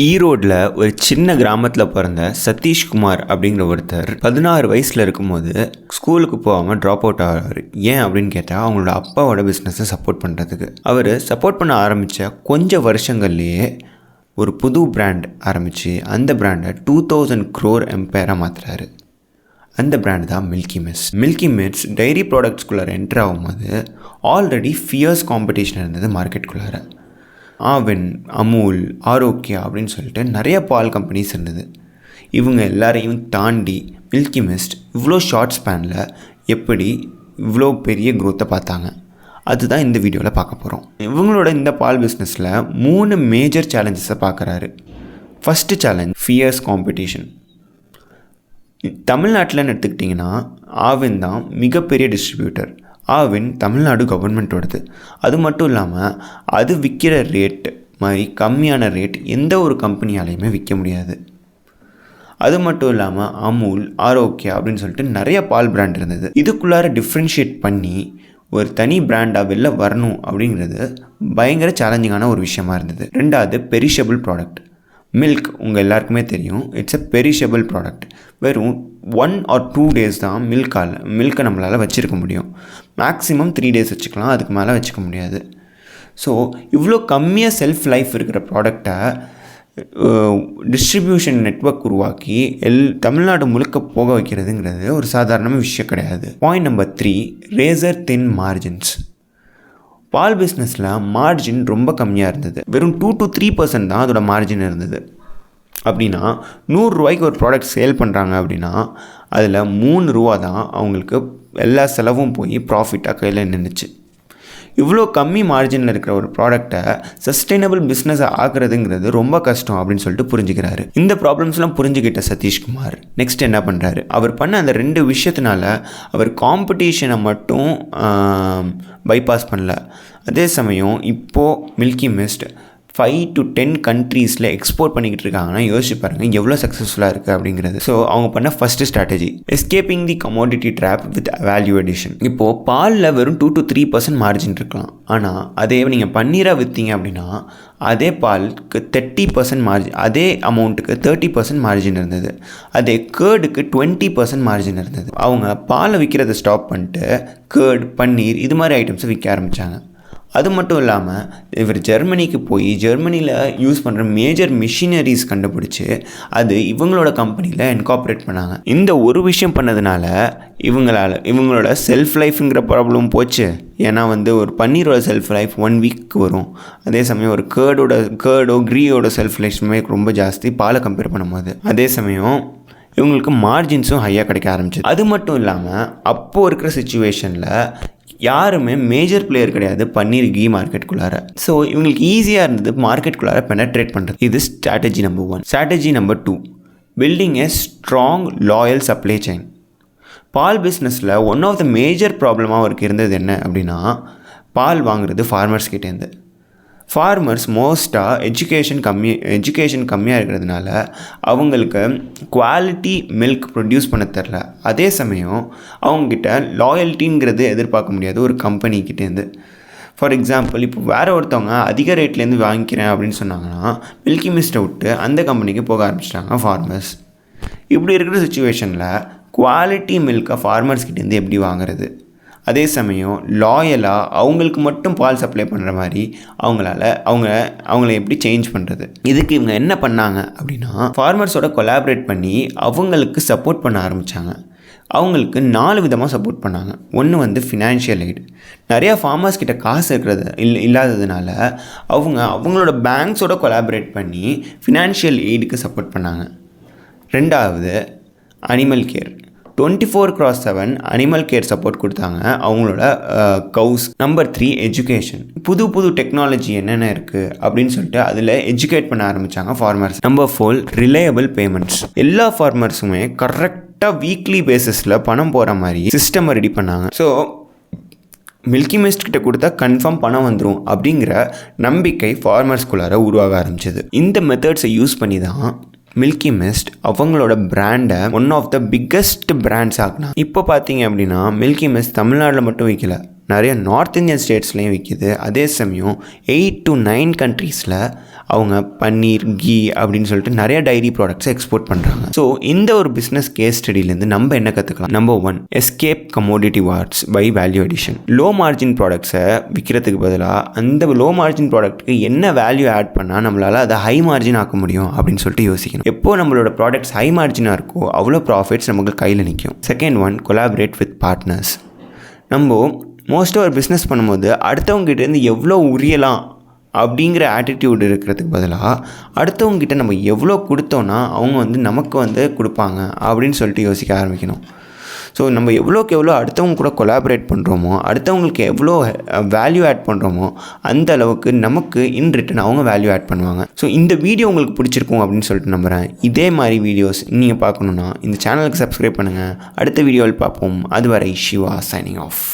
ஈரோட்டில் ஒரு சின்ன கிராமத்தில் பிறந்த சதீஷ்குமார் அப்படிங்கிற ஒருத்தர் 16 வயசில் இருக்கும்போது ஸ்கூலுக்கு போகாமல் ட்ராப் அவுட் ஆகிறார். ஏன் அப்படின்னு கேட்டால் அவங்களோட அப்பாவோட பிஸ்னஸை சப்போர்ட் பண்ணுறதுக்கு. அவர் சப்போர்ட் பண்ண ஆரம்பித்த கொஞ்சம் வருஷங்கள்லேயே ஒரு புது பிராண்ட் ஆரம்பித்து அந்த பிராண்டை 2000 crore எம்பையராக மாற்றுறாரு. அந்த பிராண்ட் தான் மில்கி மிட்ஸ் டைரி ப்ராடக்ட்ஸ்குள்ளார என்ட்ரு ஆகும்போது ஆல்ரெடி ஃபியர்ஸ் காம்படிஷன் இருந்தது மார்க்கெட்டுக்குள்ளார. ஆவின், அமுல், ஆரோக்கியா அப்படின்னு சொல்லிட்டு நிறைய பால் கம்பெனிஸ் இருந்தது. இவங்க எல்லாரையும் தாண்டி மில்கி மிஸ்ட் இவ்வளோ ஷார்ட் ஸ்பேனில் எப்படி இவ்வளோ பெரிய க்ரோத்தை பார்த்தாங்க, அதுதான் இந்த வீடியோவில் பார்க்க போகிறோம். இவங்களோட இந்த பால் பிஸ்னஸில் 3 மேஜர் சேலஞ்சஸை பார்க்குறாரு. First challenge fierce competition. தமிழ்நாட்டில்னு எடுத்துக்கிட்டிங்கன்னா ஆவின் தான் மிகப்பெரிய டிஸ்ட்ரிபியூட்டர். ஆவின் தமிழ்நாடு கவர்மெண்ட்டோடது. அது மட்டும் இல்லாமல் அது விற்கிற ரேட் மாதிரி கம்மியான ரேட் எந்த ஒரு கம்பெனியாலையுமே விற்க முடியாது. அது மட்டும் இல்லாமல் அமுல், ஆரோக்கியா அப்படின்னு சொல்லிட்டு நிறைய பால் பிராண்ட் இருந்தது. இதுக்குள்ளார டிஃப்ரென்ஷியேட் பண்ணி ஒரு தனி பிராண்டாக வெளில வரணும் அப்படிங்கிறது பயங்கர சேலஞ்சிங்கான ஒரு விஷயமா இருந்தது. ரெண்டாவது பெரிஷபிள் ப்ராடக்ட். மில்க் உங்கள் எல்லாருக்குமே தெரியும், இட்ஸ் எ பெரிஷபிள் ப்ராடக்ட். வெறும் 1 or 2 days தான் மில்கை நம்மளால் வச்சுருக்க முடியும். மேக்ஸிமம் 3 days வச்சுக்கலாம், அதுக்கு மேலே வச்சுக்க முடியாது. ஸோ இவ்வளோ கம்மியாக செல்ஃப் லைஃப் இருக்கிற ப்ராடக்டை டிஸ்ட்ரிபியூஷன் நெட்வொர்க் உருவாக்கி தமிழ்நாடு முழுக்க போக வைக்கிறதுங்கிறது ஒரு சாதாரண விஷயம் கிடையாது. பாயிண்ட் நம்பர் 3, ரேசர் தின் மார்ஜின்ஸ். பால் பிஸ்னஸில் மார்ஜின் ரொம்ப கம்மியாக இருந்தது. வெறும் 2 to 3% தான் அதோட மார்ஜின் இருந்தது. அப்படின்னா 100 ரூபாய்க்கு ஒரு ப்ராடக்ட் சேல் பண்ணுறாங்க அப்படின்னா அதில் 3 ரூபா தான் அவங்களுக்கு எல்லா செலவும் போய் ப்ராஃபிட்டாக கையில் நின்றுச்சு. இவ்வளோ கம்மி மார்ஜினில் இருக்கிற ஒரு ப்ராடக்டை சஸ்டைனபிள் பிஸ்னஸை ஆக்குறதுங்கிறது ரொம்ப கஷ்டம் அப்படின்னு சொல்லிட்டு புரிஞ்சுக்கிறாரு. இந்த ப்ராப்ளம்ஸ்லாம் புரிஞ்சுக்கிட்ட சதீஷ்குமார் நெக்ஸ்ட் என்ன பண்ணுறாரு, அவர் பண்ண அந்த 2 விஷயத்தினால அவர் காம்படிஷனை மட்டும் பைபாஸ் பண்ணல. அதே சமயம் இப்போது மில்கி மிஸ்ட் 5 to 10 கண்ட்ரீஸில் எக்ஸ்போர்ட் பண்ணிக்கிட்டு இருக்காங்கன்னா யோசிச்சு பாருங்கள் எவ்வளோ சக்ஸஸ்ஃபுல்லாக இருக்குது அப்படிங்கிறது. ஸோ அவங்க பண்ண first strategy escaping the commodity drop with value addition. இப்போது பாலில் வெறும் 2 to 3% மார்ஜின் இருக்கலாம். ஆனால் அதே நீங்கள் பன்னீராக விற்றீங்க அப்படின்னா அதே பாலுக்கு 30% மார்ஜின், அதே அமௌண்ட்டுக்கு 30% மார்ஜின் இருந்தது. அதே கேர்டுக்கு 20% மார்ஜின் இருந்தது. அவங்க பாலை விற்கிறத ஸ்டாப் பண்ணிட்டு கேர்டு, பன்னீர் இது மாதிரி ஐட்டம்ஸை விற்க ஆரம்பித்தாங்க. அது மட்டும் இல்லாமல் இவர் ஜெர்மனிக்கு போய் ஜெர்மனியில் யூஸ் பண்ணுற மேஜர் மிஷினரிஸ் கண்டுபிடிச்சி அது இவங்களோட கம்பெனியில் இன்கார்பரேட் பண்ணாங்க. இந்த ஒரு விஷயம் பண்ணதுனால இவங்களோட செல்ஃப் லைஃப்ங்கிற ப்ராப்ளம் போச்சு. ஏன்னா ஒரு பன்னீரோட செல்ஃப் லைஃப் 1 week வரும். அதே சமயம் ஒரு கேர்டோ க்ரீயோட செல்ஃப் லைஃப்மே ரொம்ப ஜாஸ்தி பாலை கம்பேர் பண்ணும்போது. அதே சமயம் இவங்களுக்கு மார்ஜின்ஸும் ஹையாக கிடைக்க ஆரம்பிச்சிது. அது மட்டும் இல்லாமல் அப்போது இருக்கிற சிச்சுவேஷனில் யாருமே மேஜர் பிளேயர் கிடையாது பன்னீர் கீ மார்க்கெட்டுக்குள்ளார. ஸோ இவங்களுக்கு ஈஸியாக இருந்தது மார்க்கெட்டுக்குள்ளார பெனட்ரேட் பண்ணுறது. இது strategy number 1. Strategy number 2, building a strong loyal supply chain. பால் பிஸ்னஸில் ஒன் ஆஃப் த மேஜர் ப்ராப்ளமாக அவருக்கு இருந்தது என்ன அப்படின்னா, பால் வாங்குறது ஃபார்மர்ஸ் கிட்டேருந்து. ஃபார்மர்ஸ் மோஸ்ட்டாக எஜுகேஷன் கம்மியாக இருக்கிறதுனால அவங்களுக்கு குவாலிட்டி மில்க் ப்ரொடியூஸ் பண்ண தெரில. அதே சமயம் அவங்கக்கிட்ட லாயல்ட்டிங்கிறது எதிர்பார்க்க முடியாது ஒரு கம்பெனிக்கிட்டேருந்து. ஃபார் எக்ஸாம்பிள் இப்போ வேறு ஒருத்தவங்க அதிக ரேட்லேருந்து வாங்கிக்கிறேன் அப்படின்னு சொன்னாங்கன்னா மில்கி மிஸ்ட்டை விட்டு அந்த கம்பெனிக்கு போக ஆரம்பிச்சிட்டாங்க ஃபார்மர்ஸ். இப்படி இருக்கிற சுச்சுவேஷனில் குவாலிட்டி மில்கை ஃபார்மர்ஸ்கிட்டேருந்து எப்படி வாங்குறது? அதே சமயம் லாயலாக அவங்களுக்கு மட்டும் பால் சப்ளை பண்ணுற மாதிரி அவங்கள எப்படி சேஞ்ச் பண்ணுறது? இதுக்கு இவங்க என்ன பண்ணாங்க அப்படின்னா ஃபார்மர்ஸோட கொலாபரேட் பண்ணி அவங்களுக்கு சப்போர்ட் பண்ண ஆரம்பித்தாங்க. அவங்களுக்கு 4 விதமாக சப்போர்ட் பண்ணாங்க. ஒன்று ஃபினான்ஷியல் எய்டு. நிறையா ஃபார்மர்ஸ் கிட்ட காசு இருக்கிறது இல்லாததுனால அவங்களோட பேங்க்ஸோட கொலாபரேட் பண்ணி ஃபினான்ஷியல் எய்டுக்கு சப்போர்ட் பண்ணாங்க. ரெண்டாவது animal care. 24/7 animal care support கொடுத்தாங்க அவங்களோட கவுஸ். Number 3, education. புது டெக்னாலஜி என்னென்ன இருக்குது அப்படின்னு சொல்லிட்டு அதில் எஜுகேட் பண்ண ஆரம்பித்தாங்க ஃபார்மர்ஸ். Number 4, reliable payments. எல்லா ஃபார்மர்ஸுமே கரெக்டாக வீக்லி பேசிஸில் பணம் போகிற மாதிரி சிஸ்டமை ரெடி பண்ணாங்க. ஸோ மில்கி மிஸ்ட் கிட்ட கொடுத்தா கன்ஃபார்ம் பணம் வந்துடும் அப்படிங்கிற நம்பிக்கை ஃபார்மர்ஸ்குள்ளார உருவாக ஆரம்பிச்சது. இந்த மெத்தட்ஸை யூஸ் பண்ணி தான் மில்கி மிஸ்ட் அவங்களோட பிராண்டை one of the biggest brands ஆகினாங்க. இப்போ பார்த்தீங்க அப்படின்னா மில்கி மிஸ்ட் தமிழ்நாட்டில் மட்டும் விற்கல, நிறைய நார்த் இந்தியன் ஸ்டேட்ஸ்லேயும் விற்கிது. அதே சமயம் 8 to 9 கண்ட்ரீஸில் அவங்க பன்னீர், கீ அப்படின்னு சொல்லிட்டு நிறைய டைரி ப்ராடக்ட்ஸை எக்ஸ்போர்ட் பண்ணுறாங்க. ஸோ இந்த ஒரு பிஸ்னஸ் கேஸ் ஸ்டடியிலேருந்து நம்ம என்ன கற்றுக்கலாம்? Number 1, escape commodity wars by value addition. Low margin ப்ராடக்ட்ஸை விற்கிறதுக்கு பதிலாக அந்த லோ மார்ஜின் ப்ராடக்ட்டுக்கு என்ன வேல்யூ ஆட் பண்ணால் நம்மளால் அதை ஹை மார்ஜின் ஆக்க முடியும் அப்படின்னு சொல்லிட்டு யோசிக்கணும். எப்போ நம்மளோட ப்ராடக்ட்ஸ் ஹை மார்ஜினாக இருக்கோ அவ்வளோ ப்ராஃபிட்ஸ் நமக்கு கையில் நிற்கும். Second one, collaborate with partners. நம்ம மோஸ்ட்டாக ஒரு பிஸ்னஸ் பண்ணும்போது அடுத்தவங்ககிட்டேருந்து எவ்வளோ உரியலாம் அப்படிங்கிற ஆட்டிடியூட் இருக்கிறதுக்கு பதிலாக அடுத்தவங்ககிட்ட நம்ம எவ்வளோ கொடுத்தோன்னா அவங்க நமக்கு கொடுப்பாங்க அப்படின்னு சொல்லிட்டு யோசிக்க ஆரம்பிக்கணும். ஸோ நம்ம எவ்வளோக்கு எவ்வளோ அடுத்தவங்க கூட கொலாபரேட் பண்ணுறோமோ, அடுத்தவங்களுக்கு எவ்வளோ வேல்யூ ஆட் பண்ணுறோமோ அந்த அளவுக்கு நமக்கு இன் ரிட்டன் அவங்க வேல்யூ ஆட் பண்ணுவாங்க. ஸோ இந்த வீடியோ உங்களுக்கு பிடிச்சிருக்கும் அப்படின்னு சொல்லிட்டு நம்புகிறேன். இதே மாதிரி வீடியோஸ் நீங்கள் பார்க்கணுன்னா இந்த சேனலுக்கு சப்ஸ்கிரைப் பண்ணுங்கள். அடுத்த வீடியோவில் பார்ப்போம். அதுவரை சிவா சைனிங் ஆஃப்.